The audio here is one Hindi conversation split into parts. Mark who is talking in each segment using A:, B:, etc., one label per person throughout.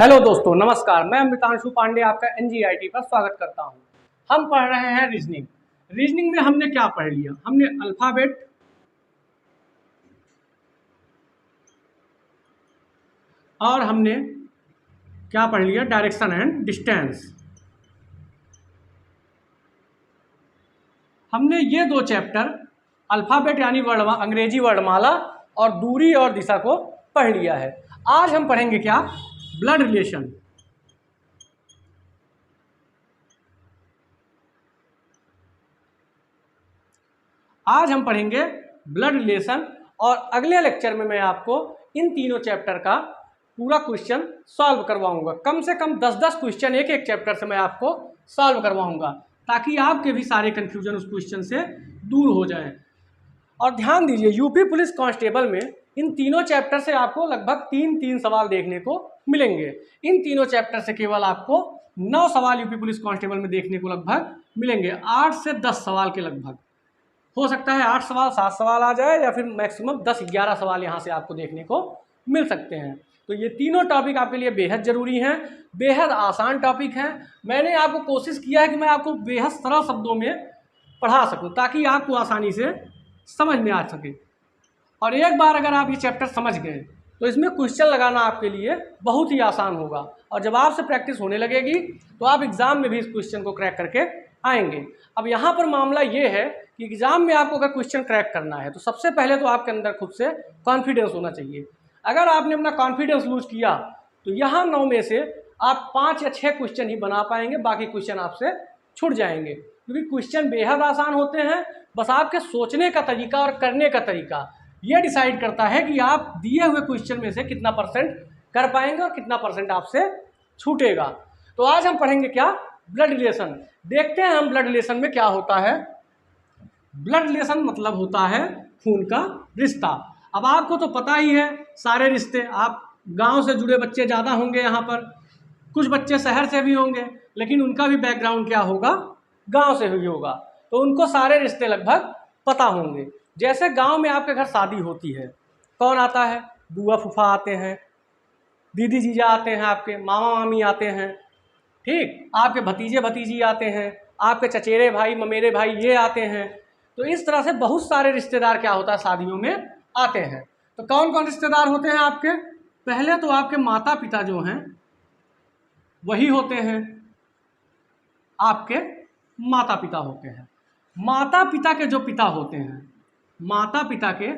A: हेलो दोस्तों, नमस्कार। मैं अमृतांशु पांडे आपका एनजीआईटी पर स्वागत करता हूं। हम पढ़ रहे हैं रीजनिंग। रीजनिंग में हमने क्या पढ़ लिया? हमने अल्फ़ाबेट, और हमने क्या पढ़ लिया? Direction and distance. हमने ये दो चैप्टर अल्फ़ाबेट यानी अंग्रेजी वर्णमाला और दूरी और दिशा को पढ़ लिया है। आज हम पढ़ेंगे क्या? Blood relation. आज हम पढ़ेंगे ब्लड रिलेशन, और अगले लेक्चर में मैं आपको इन तीनों चैप्टर का पूरा क्वेश्चन सॉल्व करवाऊंगा। कम से कम 10-10 क्वेश्चन एक एक चैप्टर से मैं आपको सॉल्व करवाऊंगा, ताकि आपके भी सारे कन्फ्यूजन उस क्वेश्चन से दूर हो जाएं। और ध्यान दीजिए, यूपी पुलिस कांस्टेबल में इन तीनों चैप्टर से आपको लगभग 3-3 सवाल देखने को मिलेंगे। इन तीनों चैप्टर से केवल आपको 9 सवाल यूपी पुलिस कांस्टेबल में देखने को लगभग मिलेंगे। 8 से 10 सवाल के लगभग हो सकता है। 8 सवाल 7 सवाल आ जाए, या फिर मैक्सिमम 10-11 सवाल यहाँ से आपको देखने को मिल सकते हैं। तो ये तीनों टॉपिक आपके लिए बेहद ज़रूरी हैं, बेहद आसान टॉपिक हैं। मैंने आपको कोशिश किया है कि मैं आपको बेहद सरल शब्दों में पढ़ा सकूं, ताकि आपको आसानी से समझ में आ सके। और एक बार अगर आप ये चैप्टर समझ गए तो इसमें क्वेश्चन लगाना आपके लिए बहुत ही आसान होगा, और जब आपसे प्रैक्टिस होने लगेगी तो आप एग्ज़ाम में भी इस क्वेश्चन को क्रैक करके आएंगे। अब यहाँ पर मामला ये है कि एग्ज़ाम में आपको अगर क्वेश्चन क्रैक करना है तो सबसे पहले तो आपके अंदर खुद से कॉन्फिडेंस होना चाहिए। अगर आपने अपना कॉन्फिडेंस लूज किया तो यहाँ 9 में से आप 5 या 6 क्वेश्चन ही बना पाएंगे, बाकी क्वेश्चन आपसे छूट जाएंगे, क्योंकि क्वेश्चन बेहद आसान होते हैं। बस आपके सोचने का तरीका और करने का तरीका ये डिसाइड करता है कि आप दिए हुए क्वेश्चन में से कितना परसेंट कर पाएंगे और कितना परसेंट आपसे छूटेगा। तो आज हम पढ़ेंगे क्या? Blood relation. देखते हैं हम ब्लड रिलेशन में क्या होता है। ब्लड रिलेशन मतलब होता है खून का रिश्ता। अब आपको तो पता ही है सारे रिश्ते। आप गांव से जुड़े बच्चे ज़्यादा होंगे यहाँ पर, कुछ बच्चे शहर से भी होंगे, लेकिन उनका भी बैकग्राउंड क्या होगा? गांव से हुई होगा, तो उनको सारे रिश्ते लगभग पता होंगे। जैसे गांव में आपके घर शादी होती है, कौन आता है? बुआ फूफा आते हैं, दीदी जीजा आते हैं, आपके मामा मामी आते हैं, ठीक, आपके भतीजे भतीजी आते हैं, आपके चचेरे भाई ममेरे भाई ये आते हैं। तो इस तरह से बहुत सारे रिश्तेदार क्या होता है, शादियों में आते हैं। तो कौन कौन रिश्तेदार होते हैं आपके? पहले तो आपके माता पिता जो हैं वही होते हैं, आपके माता पिता होते हैं। माता पिता के जो पिता होते हैं, माता पिता के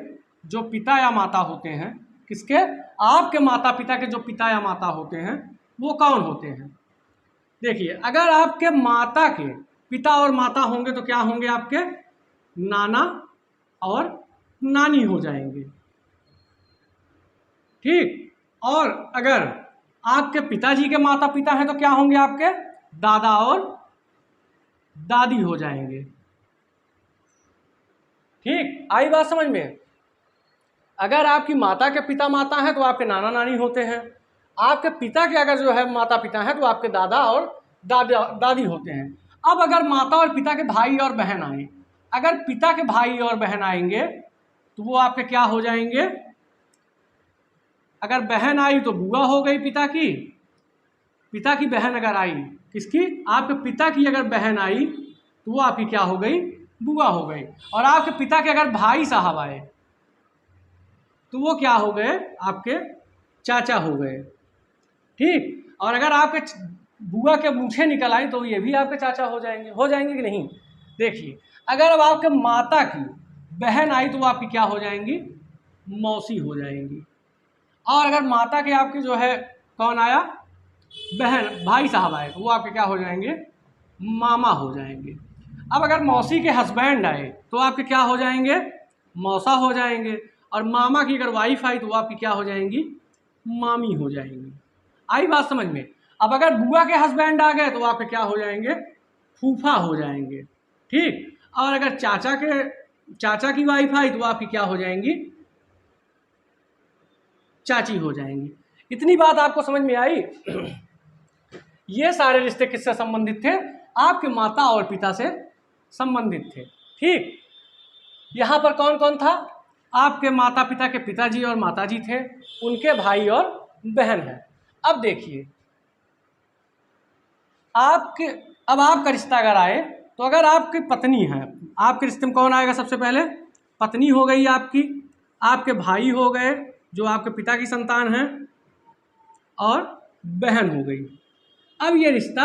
A: जो पिता या माता होते हैं, किसके? आपके माता पिता के जो पिता या माता होते हैं वो कौन होते हैं? देखिए, अगर आपके माता के पिता और माता होंगे तो क्या होंगे? आपके नाना और नानी हो जाएंगे, ठीक। और अगर आपके पिताजी के माता पिता हैं तो क्या होंगे? आपके दादा और दादी हो जाएंगे, ठीक। आई बात समझ में? अगर आपकी माता के पिता माता हैं तो आपके नाना नानी होते हैं। आपके पिता के अगर जो है माता पिता हैं तो आपके दादा और दादी होते हैं। अब अगर माता और पिता के भाई और बहन आए, अगर पिता के भाई और बहन आएंगे तो वो आपके क्या हो जाएंगे? अगर बहन आई तो बुआ हो गई पिता की। पिता की बहन अगर आई, किसकी? आपके पिता की अगर बहन आई तो वो आपकी क्या हो गई? बुआ हो गई। और आपके पिता के अगर भाई साहब आए तो वो क्या हो गए? आपके चाचा हो गए, ठीक। और अगर आपके बुआ के मूछें निकल आई तो ये भी आपके चाचा हो जाएंगे कि नहीं? देखिए, अगर अब आपके माता की बहन आई तो वो आपकी क्या हो जाएंगी? मौसी हो जाएंगी। और अगर माता के आपके जो है कौन आया? बहन भाई साहब आए तो वो आपके क्या हो जाएंगे? मामा हो जाएंगे। अब अगर मौसी के हस्बैंड आए तो आपके क्या हो जाएंगे? मौसा हो जाएंगे। और मामा की अगर वाइफ आई तो वो आपकी क्या हो जाएंगी? मामी हो जाएंगी। आई बात समझ में? अब अगर बुआ के हस्बैंड आ गए तो आपके क्या हो जाएंगे? फूफा हो जाएंगे, ठीक। और अगर चाचा की वाइफ आई तो आपकी क्या हो जाएंगी? चाची हो जाएंगी। इतनी बात आपको समझ में आई? ये सारे रिश्ते किससे संबंधित थे? आपके माता और पिता से संबंधित थे, ठीक। यहाँ पर कौन कौन था? आपके माता पिता के पिताजी और माताजी थे, उनके भाई और बहन हैं। अब देखिए आपके, अब आपका रिश्ता अगर आए तो अगर आपकी पत्नी है, आपके रिश्ते में कौन आएगा? सबसे पहले पत्नी हो गई आपकी, आपके भाई हो गए जो आपके पिता की संतान हैं, और बहन हो गई। अब ये रिश्ता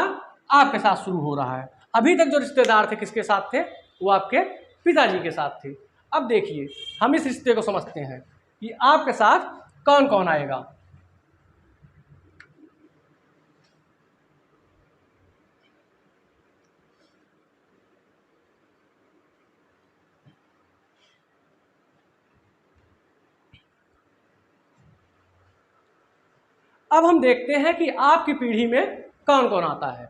A: आपके साथ शुरू हो रहा है। अभी तक जो रिश्तेदार थे किसके साथ थे? वो आपके पिताजी के साथ थे। अब देखिए हम इस रिश्ते को समझते हैं कि आपके साथ कौन कौन आएगा। अब हम देखते हैं कि आपकी पीढ़ी में कौन कौन आता है।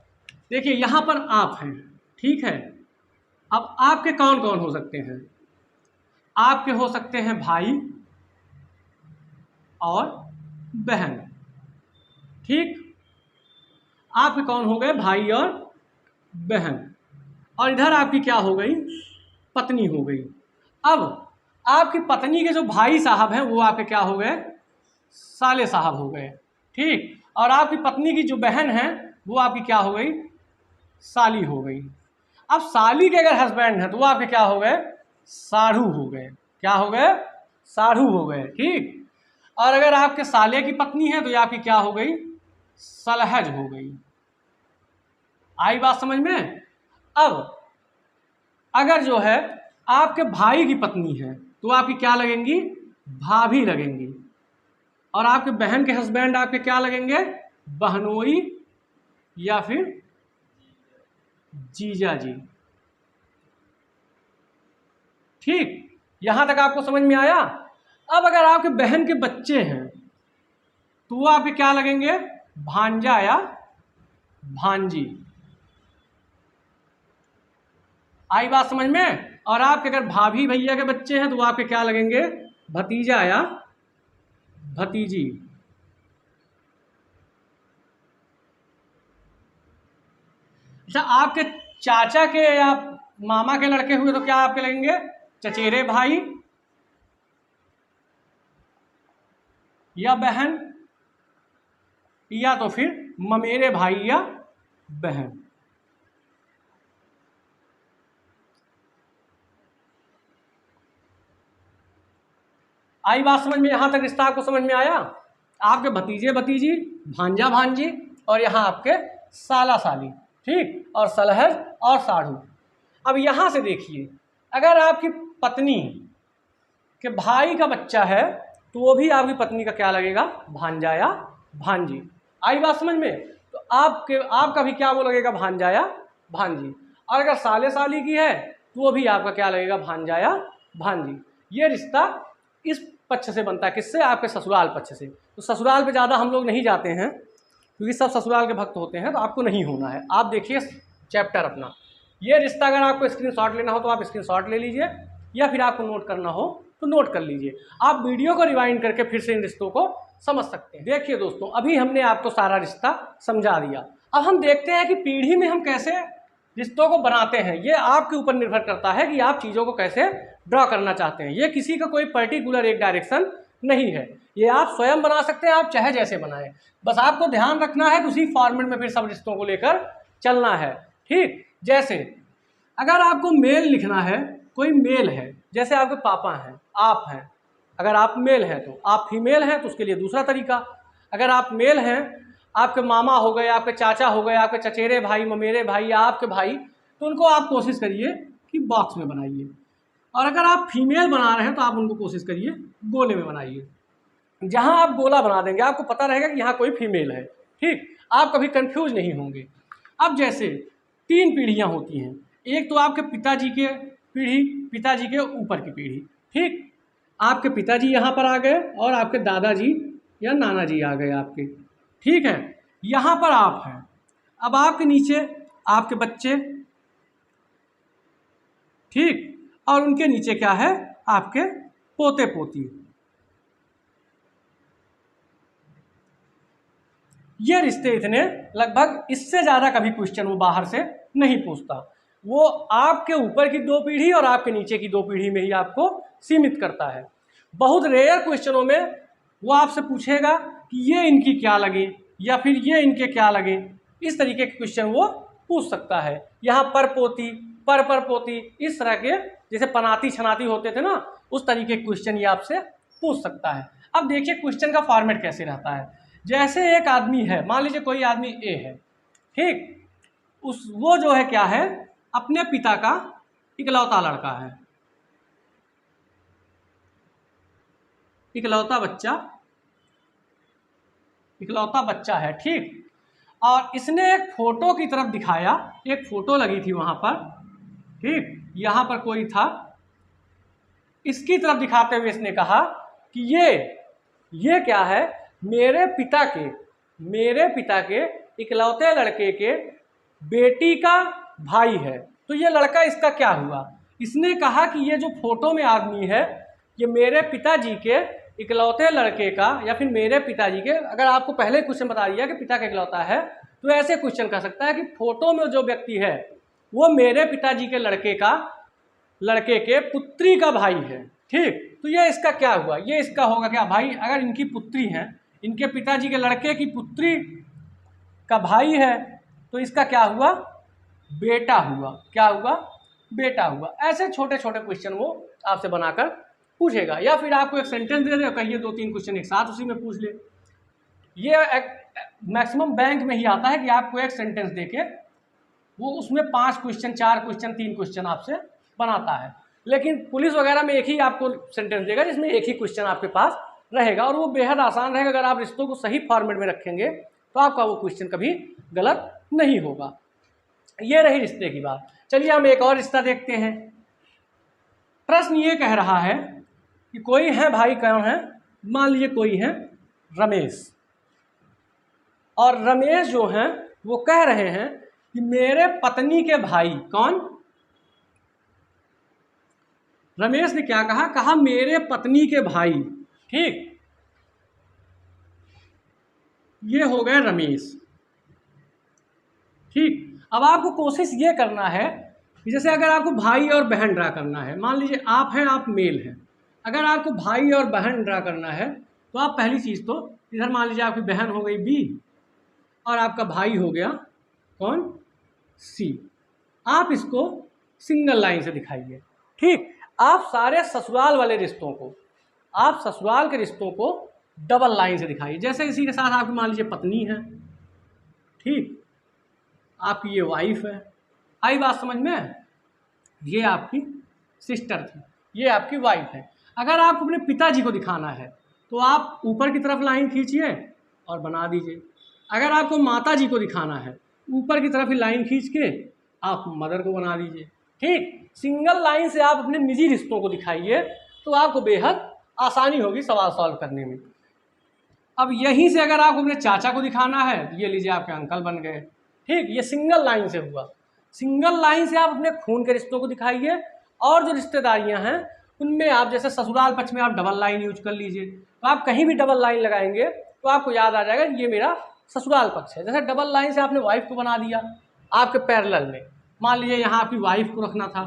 A: देखिए यहाँ पर आप हैं, ठीक है। अब आपके कौन कौन हो सकते हैं? आपके हो सकते हैं भाई और बहन, ठीक। आपके कौन हो गए? भाई और बहन। और इधर आपकी क्या हो गई? पत्नी हो गई। अब आपकी पत्नी के जो भाई साहब हैं वो आपके क्या हो गए? साले साहब हो गए, ठीक। और आपकी पत्नी की जो बहन है वो आपकी क्या हो गई? साली हो गई। अब साली के अगर हस्बैंड है तो वो आपके क्या हो गए? साढ़ू हो गए। क्या हो गए? साढ़ू हो गए, ठीक। और अगर आपके साले की पत्नी है तो ये आपकी क्या हो गई? सलहज हो गई। आई बात समझ में? अब अगर जो है आपके भाई की पत्नी है तो आपकी क्या लगेंगी? भाभी लगेंगी। और आपके बहन के हस्बैंड आपके क्या लगेंगे? बहनोई या फिर जीजा जी, ठीक। यहां तक आपको समझ में आया? अब अगर आपके बहन के बच्चे हैं तो वो आपके क्या लगेंगे? भांजा या भांजी। आई बात समझ में? और आपके अगर भाभी भैया के बच्चे हैं तो वो आपके क्या लगेंगे? भतीजा या भतीजी। अच्छा, आपके चाचा के या मामा के लड़के हुए तो क्या आपके लगेंगे? चचेरे भाई या बहन, या तो फिर ममेरे भाई या बहन। आई बात समझ में? यहां तक रिश्ता आपको समझ में आया? आपके भतीजे भतीजी, भांजा भांजी, और यहाँ आपके साला साली, ठीक। और सलहज और साढ़ू। अब यहाँ से देखिए अगर आपकी पत्नी के भाई का बच्चा है तो वो भी आपकी पत्नी का क्या लगेगा? भांजा या भांजी। आई बात समझ में? तो आपका भी क्या वो लगेगा? भांजा या भांजी। और अगर साले साली की है तो वो भी आपका क्या लगेगा? भांजा या भांजी। ये रिश्ता इस पक्ष से बनता है, किससे? आपके ससुराल पक्ष से। तो ससुराल पे ज़्यादा हम लोग नहीं जाते हैं क्योंकि सब ससुराल के भक्त होते हैं, तो आपको नहीं होना है। आप देखिए चैप्टर अपना। ये रिश्ता अगर आपको स्क्रीनशॉट लेना हो तो आप स्क्रीनशॉट ले लीजिए, या फिर आपको नोट करना हो तो नोट कर लीजिए। आप वीडियो को रिवाइंड करके फिर से इन रिश्तों को समझ सकते हैं। देखिए दोस्तों, अभी हमने आपको सारा रिश्ता समझा दिया। अब हम देखते हैं कि पीढ़ी में हम कैसे रिश्तों को बनाते हैं। ये आपके ऊपर निर्भर करता है कि आप चीज़ों को कैसे ड्रॉ करना चाहते हैं। ये किसी का कोई पर्टिकुलर एक डायरेक्शन नहीं है, ये आप स्वयं बना सकते हैं, आप चाहे जैसे बनाएं। बस आपको ध्यान रखना है कि उसी फॉर्मेट में फिर सब रिश्तों को लेकर चलना है, ठीक। जैसे अगर आपको मेल लिखना है, कोई मेल है, जैसे आपके पापा हैं, आप हैं, अगर आप मेल हैं तो, आप फीमेल हैं तो उसके लिए दूसरा तरीका। अगर आप मेल हैं, आपके मामा हो गए, आपके चाचा हो गए, आपके चचेरे भाई, ममेरे भाई या आपके भाई, तो उनको आप कोशिश करिए कि बॉक्स में बनाइए। और अगर आप फीमेल बना रहे हैं तो आप उनको कोशिश करिए गोले में बनाइए। जहां आप गोला बना देंगे आपको पता रहेगा कि यहाँ कोई फीमेल है, ठीक। आप कभी कंफ्यूज नहीं होंगे। अब जैसे 3 पीढ़ियां होती हैं, एक तो आपके पिताजी के पीढ़ी, पिताजी के ऊपर की पीढ़ी, ठीक। आपके पिताजी यहाँ पर आ गए और आपके दादाजी या नाना जी आ गए आपके, ठीक है। यहाँ पर आप हैं। अब आपके नीचे आपके बच्चे, ठीक। और उनके नीचे क्या है? आपके पोते पोती। ये रिश्ते इतने, लगभग इससे ज़्यादा कभी क्वेश्चन वो बाहर से नहीं पूछता। वो आपके ऊपर की 2 पीढ़ी और आपके नीचे की 2 पीढ़ी में ही आपको सीमित करता है। बहुत रेयर क्वेश्चनों में वो आपसे पूछेगा कि ये इनकी क्या लगे, या फिर ये इनके क्या लगे, इस तरीके के क्वेश्चन वो पूछ सकता है। यहाँ पर पोती, पर पोती, इस तरह के जैसे पनाती छनाती होते थे ना, उस तरीके के क्वेश्चन ये आपसे पूछ सकता है। अब देखिए क्वेश्चन का फॉर्मेट कैसे रहता है। जैसे एक आदमी है, मान लीजिए कोई आदमी ए है, ठीक, वो जो है क्या है, अपने पिता का इकलौता लड़का है, इकलौता बच्चा है, ठीक। और इसने एक फोटो की तरफ दिखाया, एक फोटो लगी थी वहां पर, ठीक, यहां पर कोई था, इसकी तरफ दिखाते हुए इसने कहा कि ये क्या है, मेरे पिता के इकलौते लड़के के बेटी का भाई है। तो ये लड़का इसका क्या हुआ, इसने कहा कि ये जो फोटो में आदमी है ये मेरे पिताजी के इकलौते लड़के का, या फिर मेरे पिताजी के, अगर आपको पहले क्वेश्चन बता दिया कि पिता का इकलौता है तो ऐसे क्वेश्चन कर सकता है कि फोटो में जो व्यक्ति है वो मेरे पिताजी के लड़के के पुत्री का भाई है, ठीक। तो ये इसका क्या हुआ, ये इसका होगा क्या भाई, अगर इनकी पुत्री है, इनके पिताजी के लड़के की पुत्री का भाई है, तो इसका क्या हुआ, बेटा हुआ। क्या हुआ, बेटा हुआ। ऐसे छोटे छोटे क्वेश्चन वो आपसे बनाकर पूछेगा, या फिर आपको एक सेंटेंस दे दे, कहिए 2-3 क्वेश्चन एक साथ उसी में पूछ ले। ये मैक्सिमम बैंक में ही आता है कि आपको एक सेंटेंस देके वो उसमें 5 क्वेश्चन, 4 क्वेश्चन, 3 क्वेश्चन आपसे बनाता है। लेकिन पुलिस वगैरह में एक ही आपको सेंटेंस देगा जिसमें एक ही क्वेश्चन आपके पास रहेगा, और वो बेहद आसान रहेगा। अगर आप रिश्तों को सही फॉर्मेट में रखेंगे तो आपका वो क्वेश्चन कभी गलत नहीं होगा। ये रही रिश्ते की बात। चलिए हम एक और रिश्ता देखते हैं। प्रश्न ये कह रहा है कि कोई है भाई, कौन है, मान लीजिए कोई है रमेश, और रमेश जो हैं वो कह रहे हैं कि मेरे पत्नी के भाई, कौन, रमेश ने क्या कहा मेरे पत्नी के भाई, ठीक, ये हो गए रमेश, ठीक। अब आपको कोशिश ये करना है कि जैसे अगर आपको भाई और बहन ड्रा करना है, मान लीजिए आप हैं, आप मेल हैं, अगर आपको भाई और बहन ड्रा करना है तो आप पहली चीज़ तो इधर मान लीजिए आपकी बहन हो गई बी और आपका भाई हो गया कौन, सी। आप इसको सिंगल लाइन से दिखाइए, ठीक। आप सारे ससुराल वाले रिश्तों को, आप ससुराल के रिश्तों को डबल लाइन से दिखाइए। जैसे इसी के साथ आपकी मान लीजिए पत्नी है, ठीक, आपकी ये वाइफ है, आई बात समझ में, ये आपकी सिस्टर थी, ये आपकी वाइफ है। अगर आपको अपने पिताजी को दिखाना है तो आप ऊपर की तरफ लाइन खींचिए और बना दीजिए। अगर आपको माता जी को दिखाना है, ऊपर की तरफ ही लाइन खींच के आप मदर को बना दीजिए, ठीक। सिंगल लाइन से आप अपने निजी रिश्तों को दिखाइए तो आपको बेहद आसानी होगी सवाल सॉल्व करने में। अब यहीं से अगर आपको अपने चाचा को दिखाना है तो ये लीजिए आपके अंकल बन गए, ठीक। ये सिंगल लाइन से हुआ। सिंगल लाइन से आप अपने खून के रिश्तों को दिखाइए, और जो रिश्तेदारियां हैं उनमें आप जैसे ससुराल पक्ष में आप डबल लाइन यूज कर लीजिए। तो आप कहीं भी डबल लाइन लगाएंगे तो आपको याद आ जाएगा ये मेरा ससुराल पक्ष है। जैसे डबल लाइन से आपने वाइफ को बना दिया आपके पैरेलल में, मान लीजिए यहाँ आपकी वाइफ को रखना था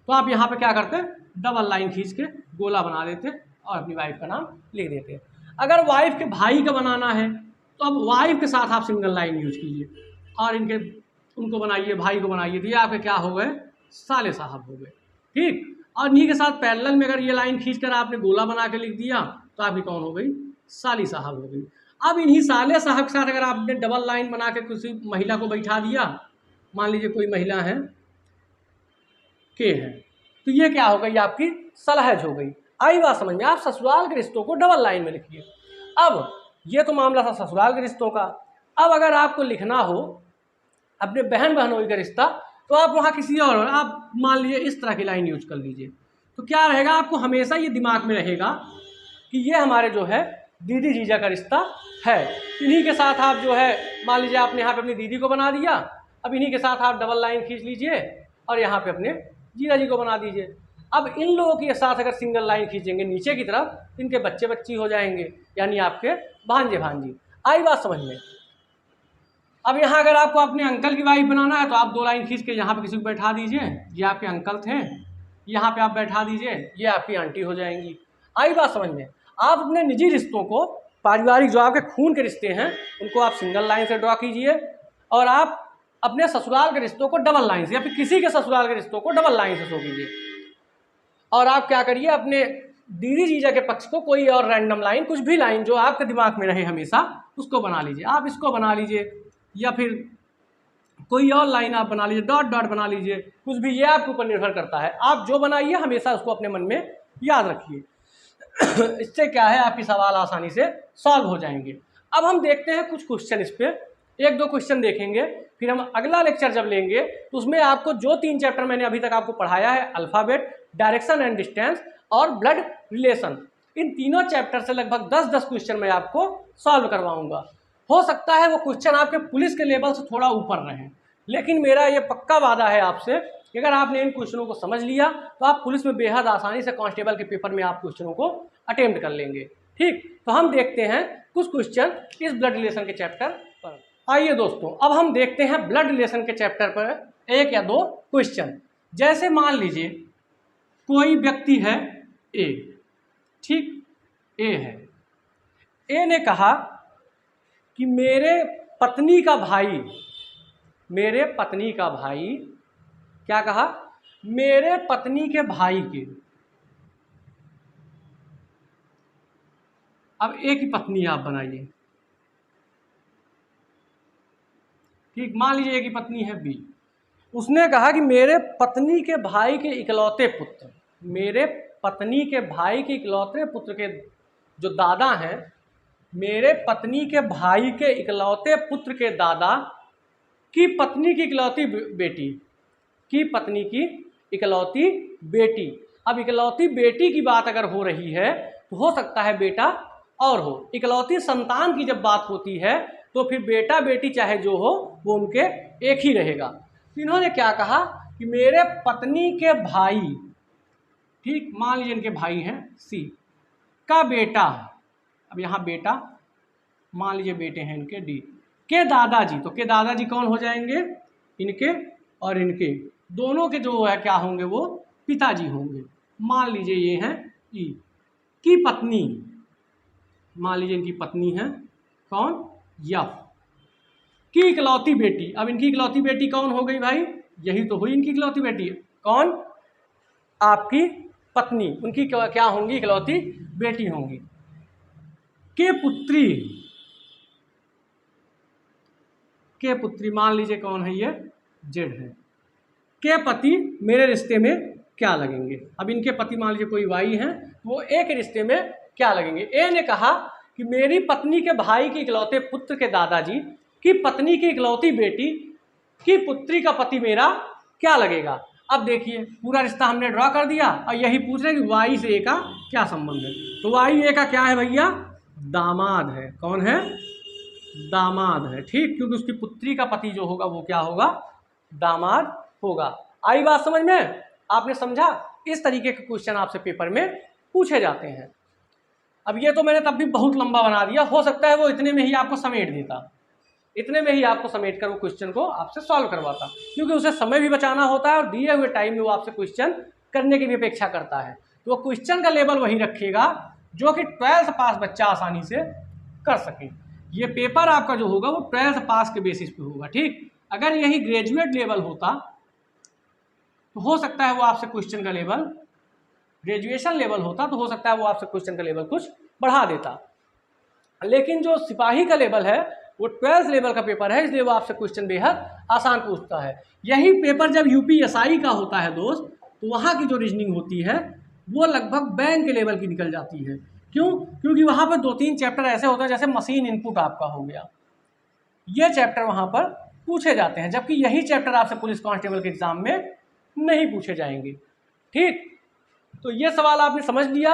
A: तो आप यहाँ पे क्या करते, डबल लाइन खींच के गोला बना देते और अपनी वाइफ का नाम लिख देते। अगर वाइफ के भाई का बनाना है तो अब वाइफ के साथ आप सिंगल लाइन यूज कीजिए और उनको बनाइए, भाई को बनाइए, तो ये आपके क्या हो गए, साले साहब हो गए, ठीक। और इन्हीं के साथ पैरेलल में अगर ये लाइन खींचकर आपने गोला बना के लिख दिया तो आपकी कौन हो गई, साली साहब हो गई। अब इन्हीं साले साहब के साथ अगर आपने डबल लाइन बना के किसी महिला को बैठा दिया, मान लीजिए कोई महिला है के है, तो ये क्या हो गई, आपकी सलहज हो गई। आई बात समझ में। आप ससुराल के रिश्तों को डबल लाइन में लिखिए। अब ये तो मामला था ससुराल के रिश्तों का। अब अगर आपको लिखना हो अपने बहन बहनोई का रिश्ता तो आप वहाँ किसी और, आप मान लीजिए इस तरह की लाइन यूज कर लीजिए। तो क्या रहेगा, आपको हमेशा ये दिमाग में रहेगा कि ये हमारे जो है दीदी जीजा का रिश्ता है। इन्हीं के साथ आप जो है मान लीजिए आपने यहाँ पे अपनी दीदी को बना दिया, अब इन्हीं के साथ आप डबल लाइन खींच लीजिए और यहाँ पे अपने जीजा जी को बना दीजिए। अब इन लोगों के साथ अगर सिंगल लाइन खींचेंगे नीचे की तरफ, इनके बच्चे बच्ची हो जाएंगे, यानी आपके भांजे भांजी। आई बात समझ में। अब यहाँ अगर आपको अपने अंकल की वाइफ बनाना है तो आप 2 लाइन खींच के यहाँ पे किसी को बैठा दीजिए, ये आपके अंकल थे, यहाँ पे आप बैठा दीजिए, ये आपकी आंटी हो जाएंगी। आई बात समझ में। आप अपने निजी रिश्तों को पारिवारिक जो आपके खून के रिश्ते हैं उनको आप सिंगल लाइन से ड्रॉ कीजिए, और आप अपने ससुराल के रिश्तों को डबल लाइन से, या फिर किसी के ससुराल के रिश्तों को डबल लाइन से शो कीजिए। और आप क्या करिए, अपने दीदी जीजा के पक्ष को कोई और रैंडम लाइन, कुछ भी लाइन जो आपके दिमाग में रहे हमेशा, उसको बना लीजिए। आप इसको बना लीजिए या फिर कोई और लाइन आप बना लीजिए, डॉट डॉट बना लीजिए, कुछ भी, ये आपके ऊपर निर्भर करता है। आप जो बनाइए हमेशा उसको अपने मन में याद रखिए। इससे क्या है, आपके सवाल आसानी से सॉल्व हो जाएंगे। अब हम देखते हैं कुछ क्वेश्चन, इस पर एक दो क्वेश्चन देखेंगे, फिर हम अगला लेक्चर जब लेंगे तो उसमें आपको जो 3 चैप्टर मैंने अभी तक आपको पढ़ाया है, अल्फ़ाबेट, डायरेक्शन एंड डिस्टेंस और ब्लड रिलेशन, इन तीनों चैप्टर से लगभग 10-10 क्वेश्चन मैं आपको सॉल्व करवाऊंगा। हो सकता है वो क्वेश्चन आपके पुलिस के लेवल से थोड़ा ऊपर रहें, लेकिन मेरा ये पक्का वादा है आपसे कि अगर आपने इन क्वेश्चनों को समझ लिया तो आप पुलिस में बेहद आसानी से कांस्टेबल के पेपर में आप क्वेश्चनों को अटेम्प्ट कर लेंगे। ठीक, तो हम देखते हैं कुछ क्वेश्चन इस ब्लड रिलेशन के चैप्टर पर। आइए दोस्तों, अब हम देखते हैं ब्लड रिलेशन के चैप्टर पर 1 या 2 क्वेश्चन। जैसे मान लीजिए कोई व्यक्ति है ए, ठीक, ए है, ए ने कहा कि मेरे पत्नी का भाई क्या कहा, मेरे पत्नी के भाई के, अब ए की पत्नी आप बनाइए, ठीक, मान लीजिए ए की पत्नी है बी। उसने कहा कि मेरे पत्नी के भाई के इकलौते पुत्र, मेरे पत्नी के भाई के इकलौते पुत्र के जो दादा हैं, मेरे पत्नी के भाई के इकलौते पुत्र के दादा की पत्नी की इकलौती बेटी, की पत्नी की इकलौती बेटी। अब इकलौती बेटी की बात अगर हो रही है तो हो सकता है बेटा और हो। इकलौती संतान की जब बात होती है तो फिर बेटा बेटी चाहे जो हो वो उनके एक ही रहेगा। इन्होंने क्या कहा कि मेरे पत्नी के भाई, ठीक, मान लीजिए इनके भाई हैं सी का बेटा, अब यहाँ बेटा, मान लीजिए बेटे हैं इनके डी के दादाजी, तो के दादाजी कौन हो जाएंगे, इनके और इनके दोनों के जो है क्या होंगे, वो पिताजी होंगे। मान लीजिए ये हैं ई की पत्नी, मान लीजिए इनकी पत्नी है कौन, यफ, की इकलौती बेटी। अब इनकी इकलौती बेटी कौन हो गई भाई, यही तो हुई इनकी इकलौती बेटी, कौन, आपकी पत्नी, उनकी क्या होंगी, इकलौती बेटी होंगी। के पुत्री मान लीजिए कौन है, ये जेड है। के पति मेरे रिश्ते में क्या लगेंगे, अब इनके पति मान लीजिए कोई वाई हैं, वो ए के रिश्ते में क्या लगेंगे। ए ने कहा कि मेरी पत्नी के भाई के इकलौते पुत्र के दादाजी की पत्नी की इकलौती बेटी की पुत्री का पति मेरा क्या लगेगा। अब देखिए पूरा रिश्ता हमने ड्रॉ कर दिया और यही पूछ रहे कि वाई से ए का क्या संबंध है, तो वाई ए का क्या है भैया, दामाद है। कौन है, दामाद है, ठीक, क्योंकि उसकी पुत्री का पति जो होगा वो क्या होगा, दामाद होगा। आई बात समझ में, आपने समझा। इस तरीके के क्वेश्चन आपसे पेपर में पूछे जाते हैं। अब ये तो मैंने तब भी बहुत लंबा बना दिया, हो सकता है वो इतने में ही आपको समेट देता, इतने में ही आपको समेट कर वो क्वेश्चन को आपसे सॉल्व करवाता, क्योंकि उसे समय भी बचाना होता है और दिए हुए टाइम में वो आपसे क्वेश्चन करने की भी अपेक्षा करता है। तो वो क्वेश्चन का लेवल वही रखेगा जो कि 12th पास बच्चा आसानी से कर सके। ये पेपर आपका जो होगा वो 12th पास के बेसिस पे होगा, ठीक। अगर यही ग्रेजुएट लेवल होता तो हो सकता है वो आपसे क्वेश्चन का लेवल, ग्रेजुएशन लेवल होता तो हो सकता है वो आपसे क्वेश्चन का लेवल कुछ बढ़ा देता, लेकिन जो सिपाही का लेवल है वो 12th लेवल का पेपर है, इसलिए वो आपसे क्वेश्चन बेहद आसान पूछता है। यही पेपर जब यूपीएसआई का होता है दोस्त, तो वहाँ की जो रीजनिंग होती है वो लगभग बैंक के लेवल की निकल जाती है। क्यों, क्योंकि वहाँ पर 2-3 चैप्टर ऐसे होते हैं, जैसे मशीन इनपुट आपका हो गया, ये चैप्टर वहाँ पर पूछे जाते हैं, जबकि यही चैप्टर आपसे पुलिस कांस्टेबल के एग्जाम में नहीं पूछे जाएंगे, ठीक। तो ये सवाल आपने समझ लिया।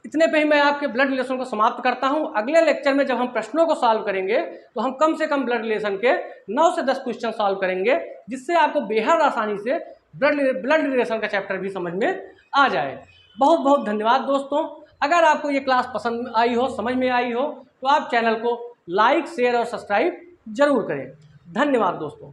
A: इतने पे ही मैं आपके ब्लड रिलेशन को समाप्त करता हूं। अगले लेक्चर में जब हम प्रश्नों को सॉल्व करेंगे तो हम कम से कम ब्लड रिलेशन के 9 से 10 क्वेश्चन सॉल्व करेंगे, जिससे आपको बेहद आसानी से ब्लड रिलेशन का चैप्टर भी समझ में आ जाए। बहुत बहुत धन्यवाद दोस्तों। अगर आपको ये क्लास पसंद आई हो, समझ में आई हो, तो आप चैनल को लाइक, शेयर और सब्सक्राइब जरूर करें। धन्यवाद दोस्तों।